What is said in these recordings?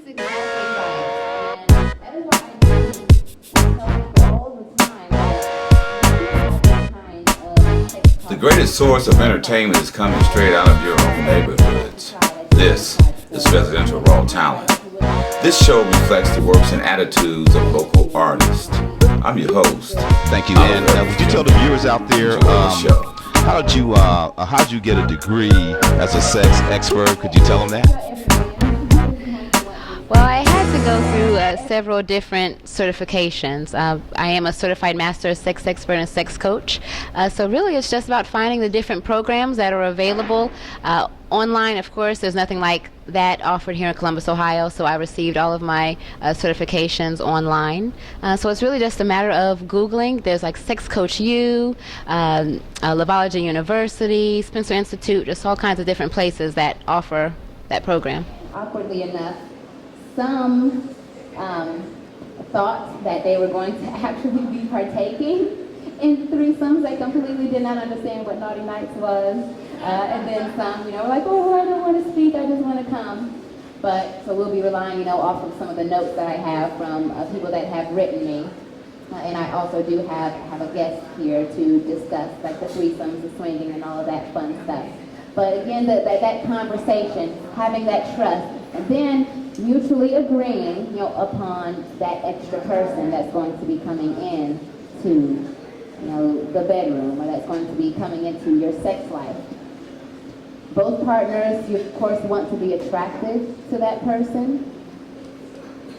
exactly right. And that is why I do tell people all the time that this kind of sex The greatest source of entertainment is coming straight out of your own neighborhoods. This is Residential Raw Talent. This show reflects the works and attitudes of local artists. I'm your host. Thank you. And would you tell the viewers out there, how'd you get a degree as a sex expert? Could you tell them that? Well, I had to go through several different certifications. I am a certified master sex expert and sex coach. So really it's just about finding the different programs that are available. Online, of course, there's nothing like that offered here in Columbus, Ohio, so I received all of my certifications online. So it's really just a matter of Googling. There's like Sex Coach U, Lavalleja University, Spencer Institute, just all kinds of different places that offer that program. Awkwardly enough, some thought that they were going to actually be partaking in threesomes. They completely did not understand what Naughty Nights was. And then some, were like, oh, I don't want to speak, I just want to come. So we'll be relying, off of some of the notes that I have from people that have written me. And I also do have a guest here to discuss like the threesomes, the swinging, and all of that fun stuff. But again, that conversation, having that trust, and then mutually agreeing, upon that extra person that's going to be coming in to, the bedroom, or that's going to be coming into your sex life. Both partners, you of course want to be attracted to that person.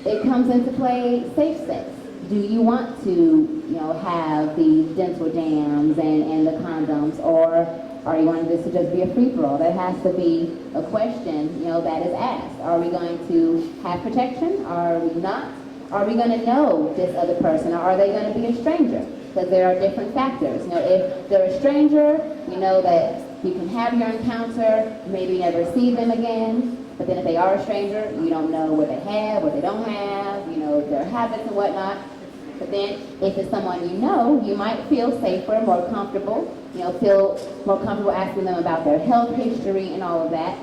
It comes into play safe sex. Do you want to, have the dental dams and the condoms, or are you wanting this to just be a free-for-all? That has to be a question, that is asked. Are we going to have protection? Are we not? Are we going to know this other person, or are they going to be a stranger? Because there are different factors. If they're a stranger, you know that you can have your encounter, maybe never see them again. But then if they are a stranger, you don't know what they have, what they don't have, their habits and whatnot. But then if it's someone you might feel safer, more comfortable, feel more comfortable asking them about their health history and all of that.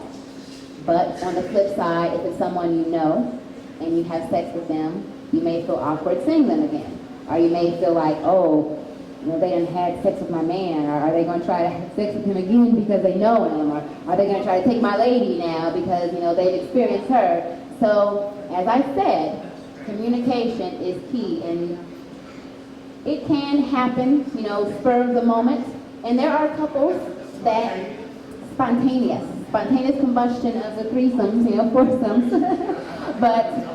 But on the flip side, if it's someone you know and you have sex with them, you may feel awkward seeing them again. Or you may feel like, they done had sex with my man, or are they going to try to have sex with him again because they know him, or are they going to try to take my lady now because, they've experienced her. So, as I said, communication is key, and it can happen, spur of the moment. And there are couples that spontaneous combustion of the threesomes, foursomes, but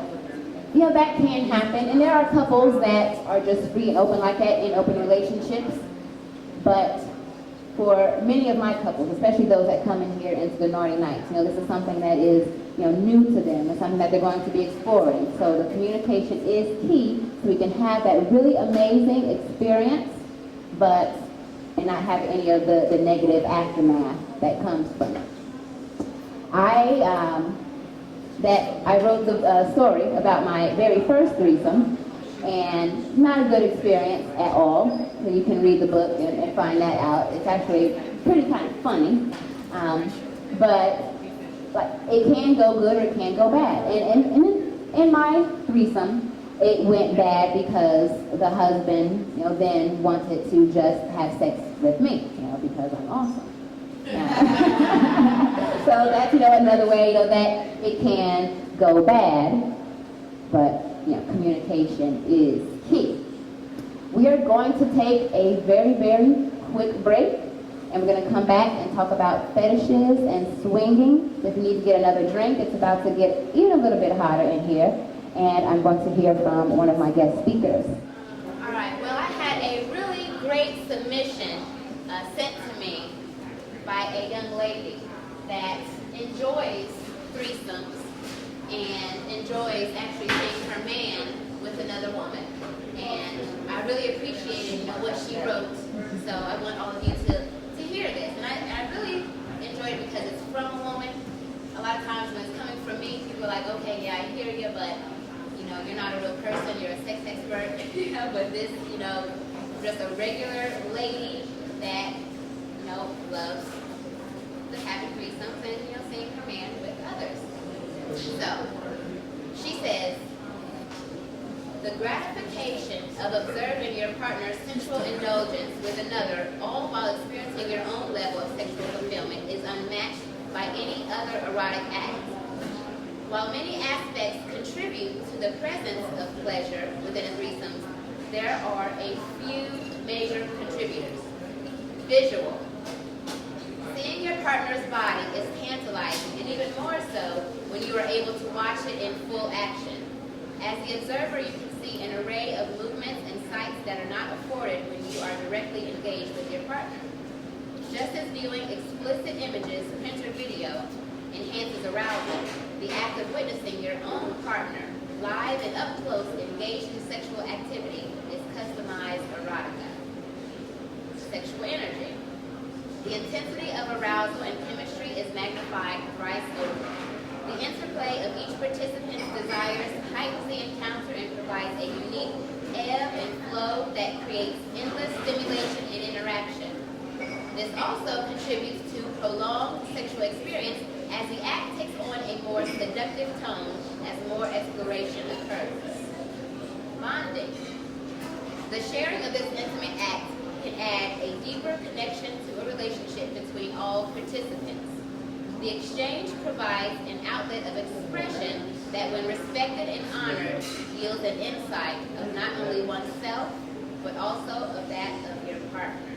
that can happen. And there are couples that are just free and open like that in open relationships. But for many of my couples, especially those that come in here into the Naughty Nights, this is something that is, new to them. It's something that they're going to be exploring. So the communication is key, so we can have that really amazing experience, and not have any of the negative aftermath that comes from it. I wrote the story about my very first threesome, and not a good experience at all. So you can read the book and find that out. It's actually pretty kind of funny, but it can go good or it can go bad. And in my threesome, it went bad because the husband, then wanted to just have sex with me, because I'm awesome. So that's, another way, that it can go bad, but, communication is key. We are going to take a very, very quick break, and we're going to come back and talk about fetishes and swinging. If you need to get another drink, it's about to get even a little bit hotter in here, and I'm going to hear from one of my guest speakers. All right, well, I had a really great submission sent to me by a young lady that enjoys threesomes and enjoys actually seeing her man with another woman. And I really appreciated what she wrote. So I want all of you to hear this. And I really enjoyed it because it's from a woman. A lot of times when it's coming from me, people are like, okay, yeah, I hear you, but you're not a real person, you're a sex expert. But this, just a regular lady that loves the happy threesomes and seeing her man with others. So She says, the gratification of observing your partner's sensual indulgence with another, all while experiencing your own level of sexual fulfillment, is unmatched by any other erotic act. While many aspects contribute to the presence of pleasure within a threesome, there are a few major contributors. Visual. Seeing your partner's body is tantalizing, and even more so when you are able to watch it in full action. As the observer, you can see an array of movements and sights that are not afforded when you are directly engaged with your partner. Just as viewing explicit images, print or video, enhances arousal, the act of witnessing your own partner live and up close engaged in sexual activity is customized erotica. Sexual energy. The intensity of arousal and chemistry is magnified thrice over. The interplay of each participant's desires heightens the encounter and provides a unique ebb and flow that creates endless stimulation and interaction. This also contributes to prolonged sexual experience as the act takes on a more seductive tone as more exploration occurs. Bonding. The sharing of this intimate act can add a deeper connection to a relationship between all participants. The exchange provides an outlet of expression that, when respected and honored, yields an insight of not only oneself, but also of that of your partner.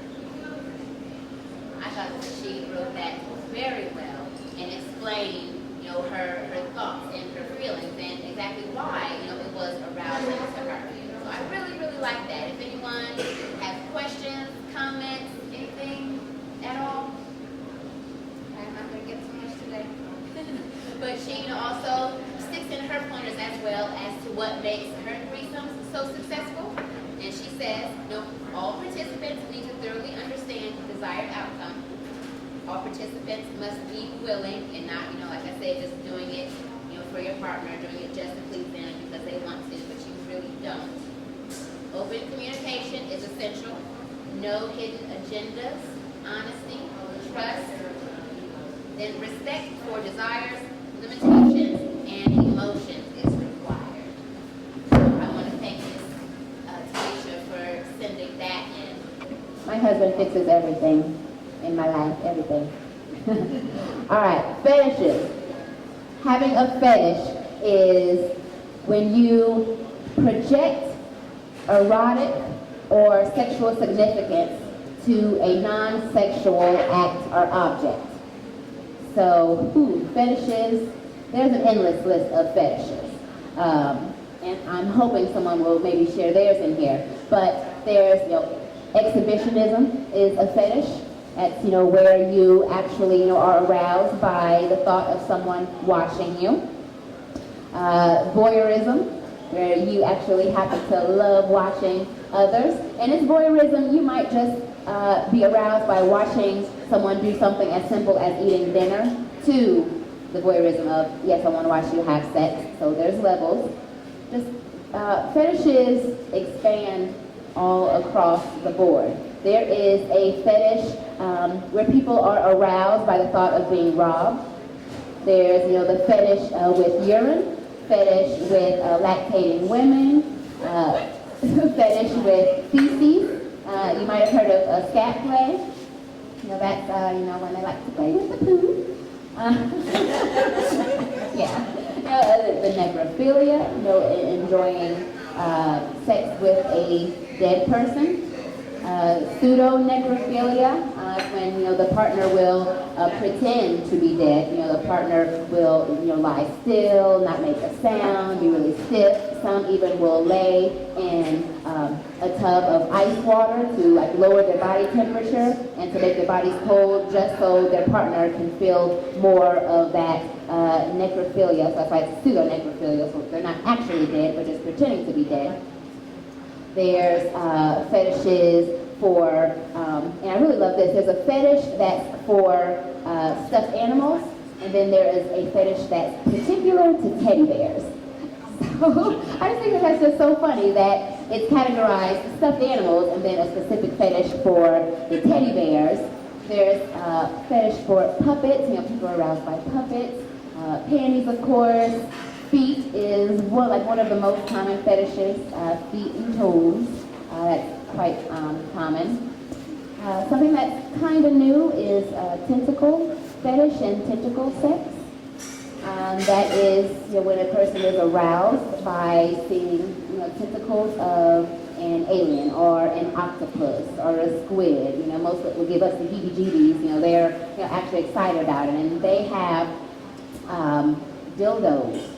I thought that she wrote that very well and explained, her thoughts and her feelings and exactly why, it was arousing to her. So I really, really like that. If anyone has questions, comments, anything at all, I'm not going to get too much today. But she, also sticks in her pointers as well as to what makes her threesomes so successful. And she says, all participants need to thoroughly understand the desired outcome. All participants must be willing and not, like I said, just doing it, for your partner, doing it just to please them because they want to, but you really don't. Open communication is essential. No hidden agendas, honesty, trust, then respect for desires, limitations, and emotions is required. I want to thank Ms. Tanisha for sending that in. My husband fixes everything in my life, everything. All right, fetishes. Having a fetish is when you project erotic or sexual significance to a non-sexual act or object. So, fetishes, there's an endless list of fetishes. And I'm hoping someone will maybe share theirs in here. But there's, exhibitionism is a fetish. That's, where you actually, are aroused by the thought of someone watching you. Voyeurism, where you actually happen to love watching others. And it's voyeurism, you might just be aroused by watching someone do something as simple as eating dinner, to the voyeurism of, yes, I want to watch you have sex. So there's levels. Just fetishes expand all across the board. There is a fetish where people are aroused by the thought of being robbed. There's, the fetish with urine, fetish with lactating women, fetish with feces. You might have heard of scat play. That's, when they like to play with the poo. Yeah. The necrophilia, enjoying sex with a dead person. Pseudo-necrophilia, when the partner will pretend to be dead. The partner will lie still, not make a sound, be really stiff. Some even will lay in a tub of ice water to lower their body temperature and to make their bodies cold, just so their partner can feel more of that necrophilia. So that's why it's pseudo-necrophilia. So they're not actually dead, but just pretending to be dead. There's fetishes for, and I really love this, there's a fetish that's for stuffed animals, and then there is a fetish that's particular to teddy bears. So I just think that's just so funny that it's categorized stuffed animals and then a specific fetish for the teddy bears. There's a fetish for puppets, people are aroused by puppets, panties, of course, Feet is one of the most common fetishes, feet and toes. That's quite common. Something that's kind of new is tentacle fetish and tentacle sex. That is when a person is aroused by seeing tentacles of an alien or an octopus or a squid. Most will give us the heebie-jeebies. They're actually excited about it, and they have dildos,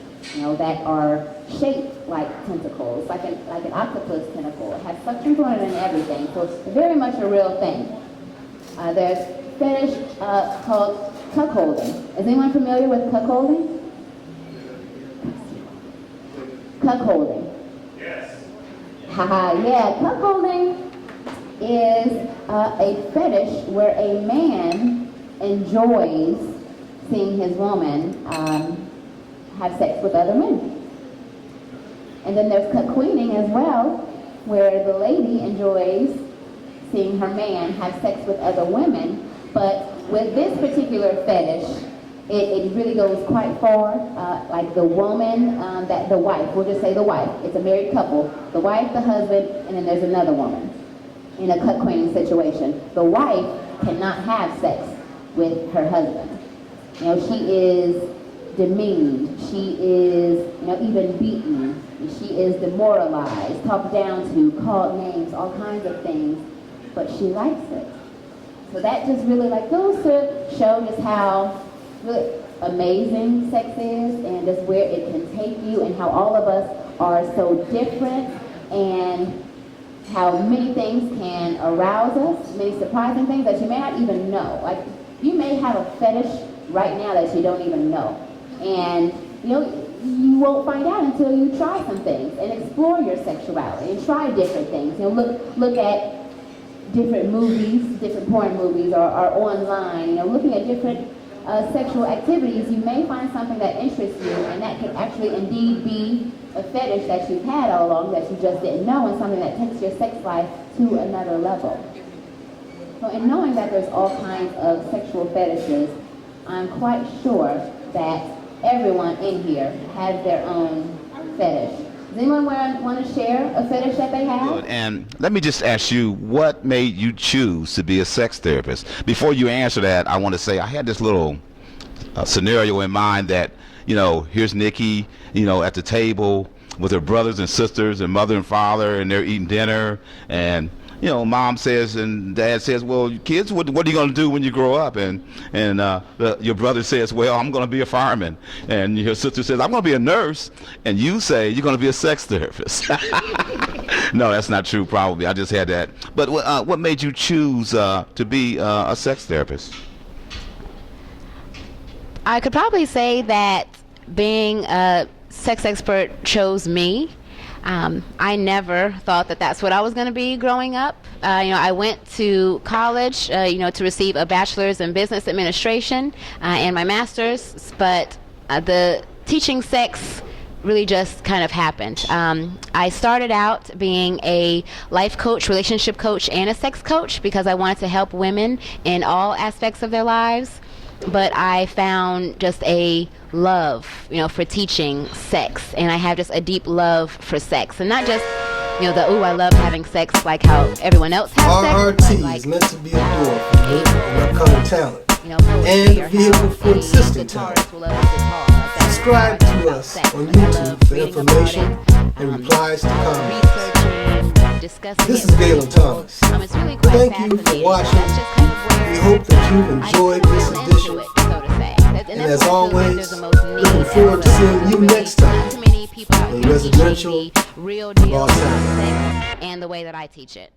that are shaped like tentacles, like an octopus tentacle. It has suction on it and everything, so it's very much a real thing. There's fetish called cuckolding. Is anyone familiar with cuckolding? Cuckolding. Yes. Haha, yeah, cuckolding is a fetish where a man enjoys seeing his woman have sex with other men. And then there's cuckweening as well, where the lady enjoys seeing her man have sex with other women. But with this particular fetish, it really goes quite far. Like the woman, the wife, we'll just say the wife, it's a married couple, the wife, the husband, and then there's another woman in a cuckweening situation. The wife cannot have sex with her husband. She is demeaned, she is even beaten, she is demoralized, talked down to, called names, all kinds of things, but she likes it. So that just really goes to show just how really amazing sex is, and just where it can take you, and how all of us are so different, and how many things can arouse us, many surprising things that you may not even know. Like, you may have a fetish right now that you don't even know. And, you won't find out until you try some things and explore your sexuality and try different things. Look at different movies, different porn movies, or online, looking at different sexual activities. You may find something that interests you, and that could actually indeed be a fetish that you've had all along that you just didn't know, and something that takes your sex life to another level. So in knowing that there's all kinds of sexual fetishes, I'm quite sure that everyone in here has their own fetish. Does anyone want to share a fetish that they have? Good. And let me just ask you, what made you choose to be a sex therapist? Before you answer that, I want to say I had this little scenario in mind that, here's Nikki, at the table with her brothers and sisters and mother and father, and they're eating dinner, and mom says and dad says, well, kids, what are you going to do when you grow up? And your brother says, well, I'm going to be a fireman. And your sister says, I'm going to be a nurse. And you say, you're going to be a sex therapist. No, that's not true, probably. I just had that. But what made you choose to be a sex therapist? I could probably say that being a sex expert chose me. I never thought that that's what I was going to be growing up. I went to college, to receive a bachelor's in business administration and my master's, but the teaching sex really just kind of happened. I started out being a life coach, relationship coach, and a sex coach because I wanted to help women in all aspects of their lives. But I found just a love, for teaching sex, and I have just a deep love for sex, and not just, I love having sex like how everyone else has sex. RRT is meant to be a door for new and upcoming talent, and a vehicle for existing talent. Subscribe to us on YouTube for information and replies to comments. This is Galen Thomas. Thank you for watching. We hope that you've enjoyed this edition. And as always, looking forward to seeing you next time in Residential Raw Talent. And the way that I teach it.